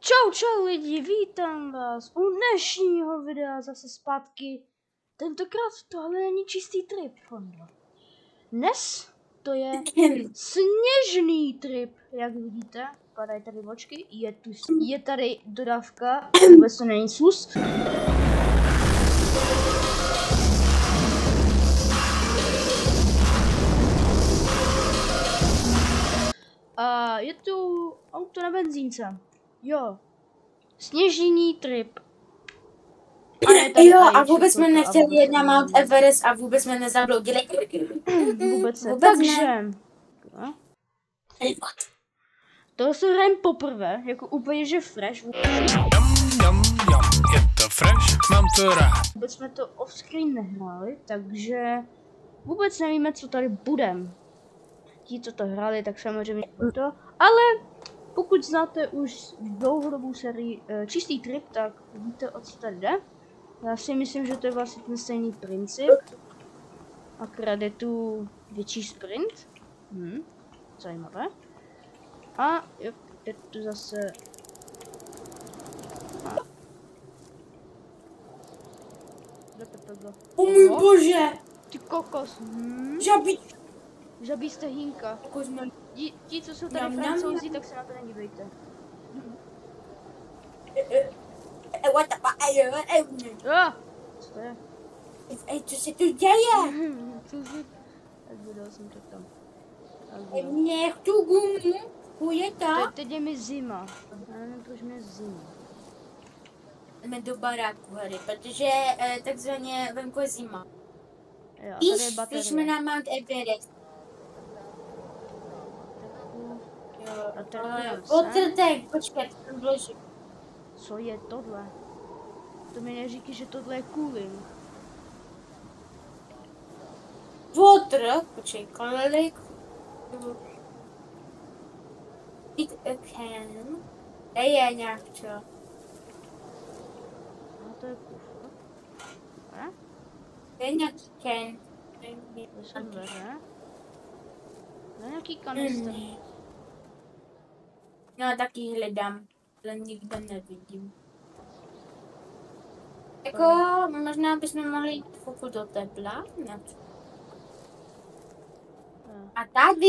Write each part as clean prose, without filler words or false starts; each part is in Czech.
Čau lidi, vítám vás u dnešního videa zase zpátky. Tentokrát tohle není čistý trip, Honda. Dnes to je sněžný trip, jak vidíte. Padají tady vločky, je tady dodávka, vůbec to není sus. A je tu auto na benzínce. Jo. Sněžný trip. A vůbec jsme nechtěli jet na Mount Everest a vůbec jsme nezabloudili. Vůbec ne. Takže. To se hrajem poprvé, jako úplně že fresh. Je to fresh, mám to rád. Vůbec jsme to offscreen nehráli, takže vůbec nevíme, co tady budem. Ti, co to hráli, tak samozřejmě to, ale pokud znáte už dlouhodobou sérii čistý trip, tak víte, o co tady jde. Já si myslím, že to je vlastně ten stejný princip, akorát je tu větší sprint. Zajímavé. A jo, je tu zase... O můj bože! Ty kokos. Žabí stehínka. Ti, co jsou tady Francouzi, tak se na to nedívejte. What the fuck? Co to je? Co se tu děje? Tak vydal jsem to tam. Nech tu gumu, půjeta. Teď je mi zima. Já nevím, proč mě je zima. Jdeme do baráku, Harry, protože takzvaně venku je zima. Jo, tady je baterie. Jsme na Mount Everest. A tady Otrtek, počkej, jsem vložil. Co je tohle? To mi neříkej, že tohle je cooling. Water, počkej, kolik? It a can. Je nějak čo. A to je kufr. Je nějaký can. To jsou dveře. To je nějaký kanistr. No taky hledám, ale nikde nevidím. Jako, možná bychom mohli jít chvilku do tepla. A tady!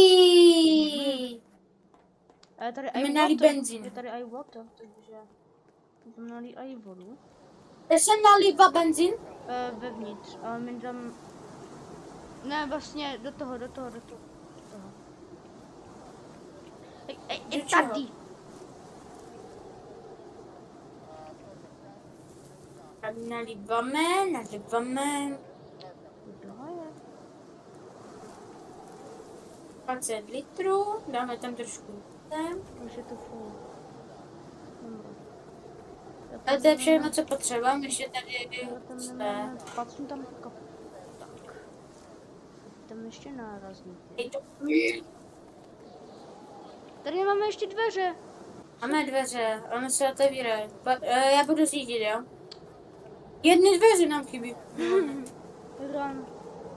A je tady Jsme i nalí water. benzín. Je tady i water, takže jsme nalí i vodu. Kde se nalívá benzín? Vevnitř, ale my tam... Ne, vlastně do toho. Tady. Tady nalíváme. 20 litrů, dáme tam trošku. Už je to full. A to je všechno, co potřebujeme, ještě tady jste. Patřím tam tak. Tam ještě nárazníky. Tady máme ještě dveře. Máme dveře, ono se otevírají. Já budu řídit, jo? Jedny dveře nám chybí.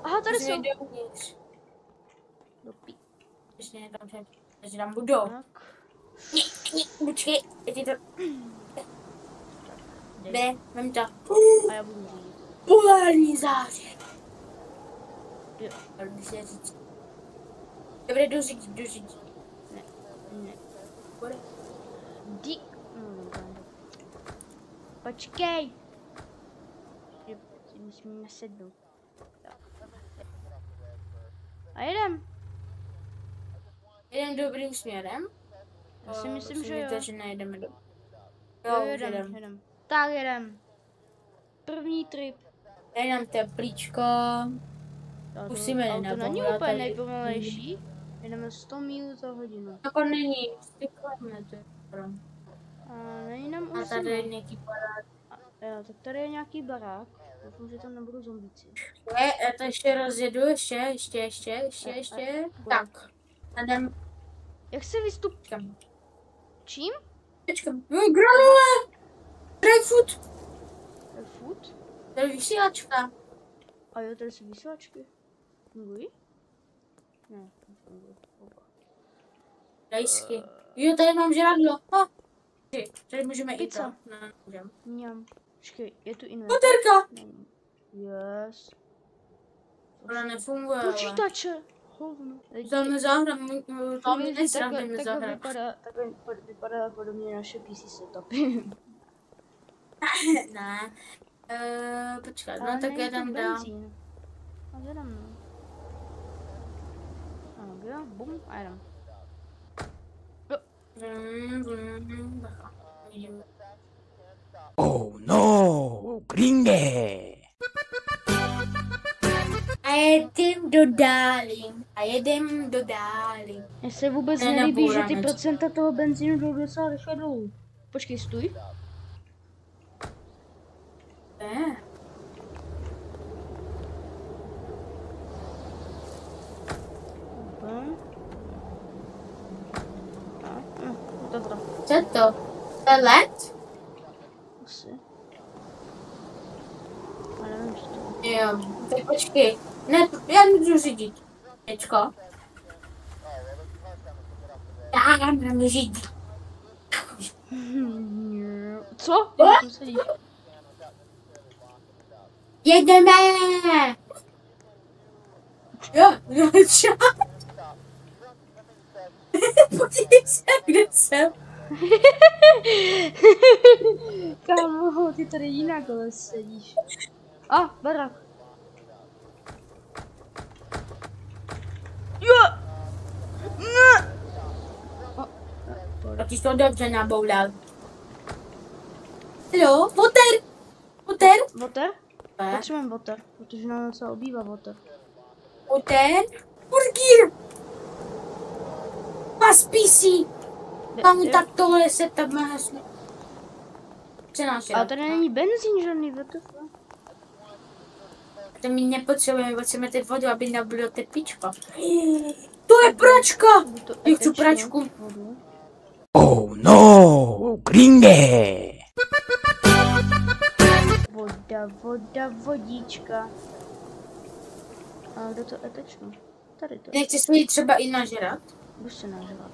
Aha, tady jsou. Ještě tam budou. Počkej, je ti to... Ne, vem to. A já budu řídit. Polární záři. Jo. Dobré, jdu řídit. Ne. Počkej. Musíme sednout. A jedem. Jedem dobrým směrem. Já si myslím, že jo. Že nejedeme do... Jo, jedem. Tak jedem. První trip. Dej nám teplíčko. Musíme jít na to není úplně nejpomalejší. Jedeme 100 mil za hodinu. Jako není, 100 kilometrů. A není nám už. A tady je nějaký barák. Jo, tak tady je nějaký barák. Doufám, že tam nebudou zombíci. Já to ještě rozjedu, ještě. Tak. Jdem. Jak se vystupím? Čím? Počkám. Granule! Dryfood. Dryfood? To je vysílačka. A jo, tady jsou vysílačky. Fungují? Ne, nefungují. Dajsky. Jo, tady mám žrádlo. Tady můžeme i Pizza. to. Ne, můžeme. Mňam. Počkej, je tu inventář? Baterka! Není. Yes. Ona nefunguje, ale. Počítače. Hovno. Dáme zahrám, to mi Takhle, nesrám, takhle vypadá podobně naše PC setupy. Ne. Počkat, Ale no tak není jedem tu dál. benzín. A jedem, no. Tak jo, bum, a jedem. Bacha. Vidím. Oh no, gringe. A jedem do dály. Mně se vůbec Ne, nelíbí, že ty nebouráme. procenta toho benzínu jdou docela rychle dolů. Počkej, stůj. Ne. Dobrá, Co to? To je let? asi. Ale nevím, co to Jo, tak počkej. Ne, já můžu řídit. Tečko. Já můžu řídit. je. Co? Tu sedíš. Jedeme! Jo, čo? Podívej se, kde jsem. Kámo, ty tady jinak ale sedíš. A, barák. Jo! Ne! A ty jsi to dobře naboulal. Hello, water! Water? Water? Potřebujeme water, protože nám docela obývá water. Water? Burger! Pas PC! Tam tak tohle se tam má heslo. Přenášel. Ale tady není benzín žádný, WTF. To my nepotřebujeme, potřebujeme teď vodu, aby nebylo teplíčko. To je pračka! Já chci pračku. Oh no, gringe. Voda, vodíčka. A kde to etečno? Tady to. Nechci se jí třeba i nažrat? Budu se nažrat.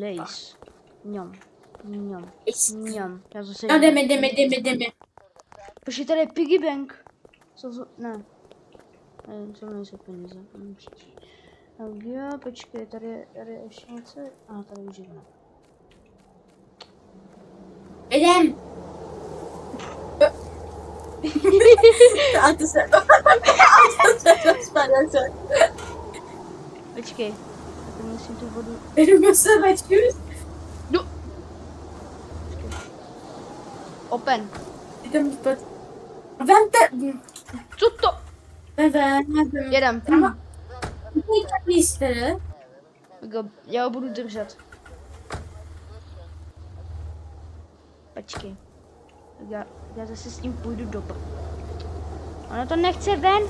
Lace. Mňam. Mňam. Já zase No jdeme. Počkej, tady je piggy bank. Ne. Ne, to nejsou peníze. Tak jo, počkej, tady je ještě něco. A tady už jdeme. Jdem! A to se... rozpadá se. Počkej, tak musím tu vodu. Jdeme se večer. No. Open. Jdem spát. Vemte... Co to? Vem. Jedem. Tak jste. Já ho budu držet. Počkej. Tak já zase s tím půjdu do pr... Ono to nechce ven.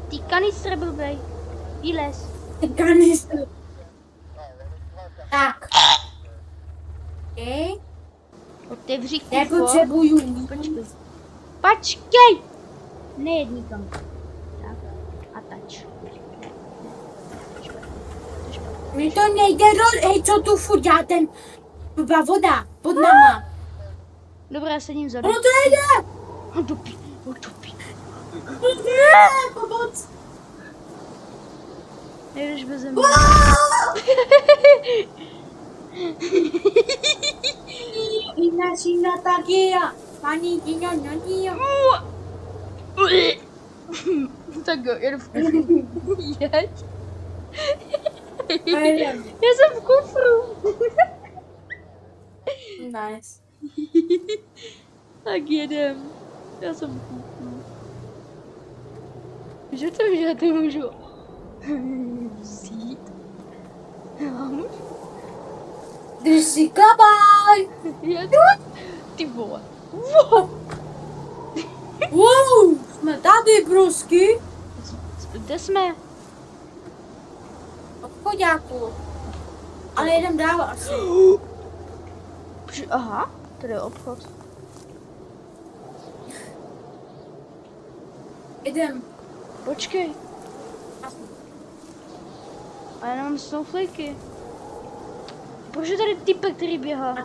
Ty kanistr blbej. Vylez. Kanistr. Tak. Okay. Otevři kufo. Nepotřebuju. Počkej. Počkej! Nejed nikam. Tak. A tač. Ne. Mi to nejde hej, co tu furt děláte? Byla voda pod náma. Dobrá, já sedím vzadu. Ono to nejde. Utopí. Ne, pomoc. Nejdeš bez mě. Sina takia. Pani dina nadia. Tak jo, jedu v kufru. Jeď. Já jsem v kufru. Nice. Tak jedem. Já jsem v kufru. Že to můžu vzít? Já můžu? Drž si kabaj. Jedu. Ty vole. Wow. Wow, jsme tady, brusky. Kde jsme? Obchodáku. Ale jedem dál asi. Aha, tady je obchod. Jdem. Počkej. A já nemám snowflakey. Proč je tady typek, který běhá?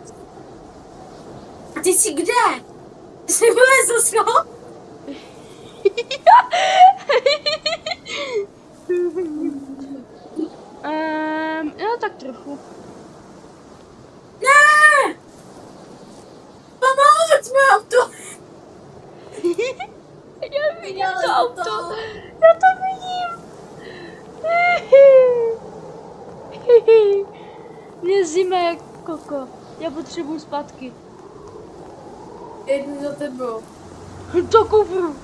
A ty jsi kde? Ty jsi vylezl z toho? Jo, tak trochu. Ne! Pomoc, mé auto! Já vidím to Já auto. to. Já to vidím. Mě zima jak koko. Já potřebuji zpátky. Jedu za tebou. To kufru.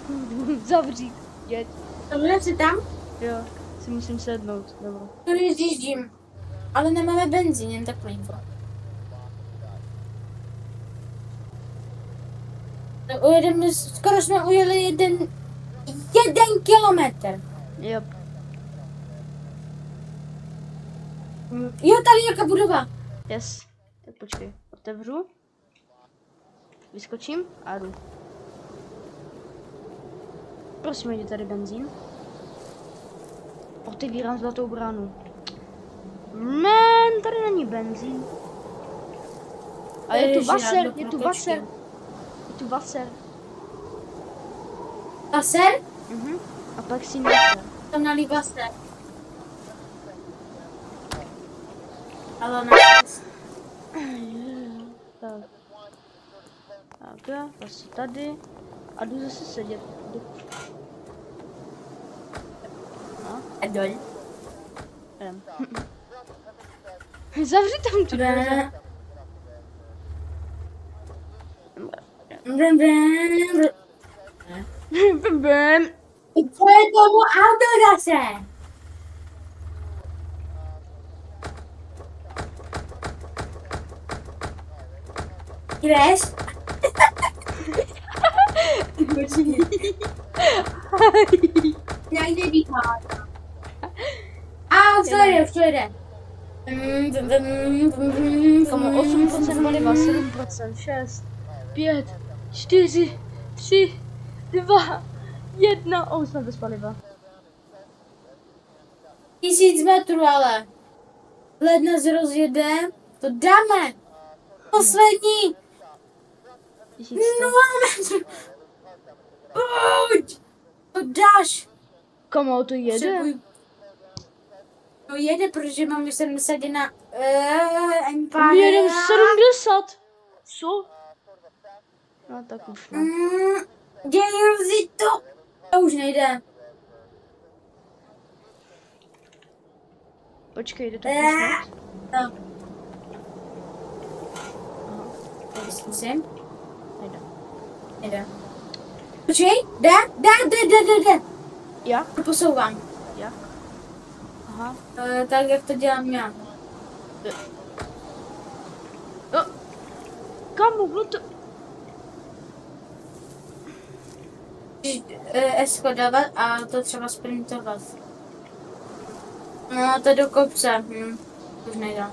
Zavřít. Jeď. Dobře, jsi tam? Jo, si musím sednout. Dobro. Tady zjíždím. Ale nemáme benzín, jen tak info. Ujedeme, skoro jsme ujeli jeden kilometr. Jo. Jo, tady je jaká budova. Yes. Tak počkej. Otevřu. Vyskočím a jdu. Prosím, je tady benzín. Otevírám zlatou bránu. Man, tady není benzín. A je tu vaser, je tu vaser. Je tu vaser. Vaser? A pak si vaser. Tam nalí vaser. Ale ne. Tak. Tak jo, asi tady. A jdu zase sedět. No, Adol. jdem. Zavři tam tu dveře. Bum. Co je tomu auto zase? Jdeš? Nejde vycházet. A už to jde, už to jde. Komu 8% paliva, 7%, 6, 5, 4, 3, 2, 1. Už jsme bez paliva. 1000 metrů, ale. Ledna se rozjede. To dáme. Poslední. 1100. 0 metrů. Pojď. To dáš. Komu to jede? Potřebuj- No jede, protože mám 71 Empire. My jedem 70. Co? No tak už ne. Dělej si to. To už nejde. Počkej, jde to pusnout? No. Zkusím. Nejde. Nejde. Počkej, jde. Jak? To posouvám. Jak? Aha. Tak, jak to dělám já. Kamu, no to... Eskodovat a to třeba sprintovat. No, to do kopce. Už nejde.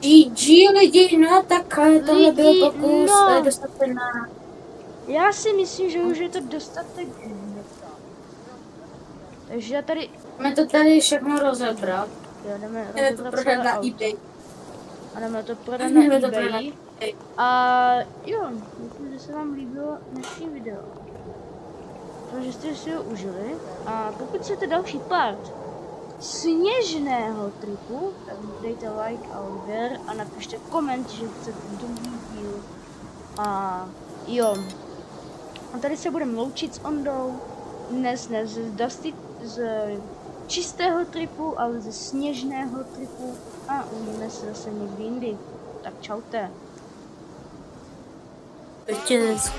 GG lidi, no tak tohle byl Lidi, pokus no. dostat se na... Já si myslím, že už je to dostatek. Takže já tady... Jdeme to tady všechno rozebrat. Jo, jdeme Jdeme to rozebrat prodat celé na auto. eBay. A jdeme to prodat na Jdeme to prodat na eBay. eBay. A jo, doufám, že se vám líbilo dnešní video. Protože jste si ho užili. A pokud chcete další part sněžného tripu, tak dejte like a odběr a napište koment, že chcete druhý díl. A jo. A tady se budeme loučit s Ondou. Dnes ne z čistého tripu, ale ze sněžného tripu. A uvidíme se zase někdy jindy. Tak čaute. Cheers.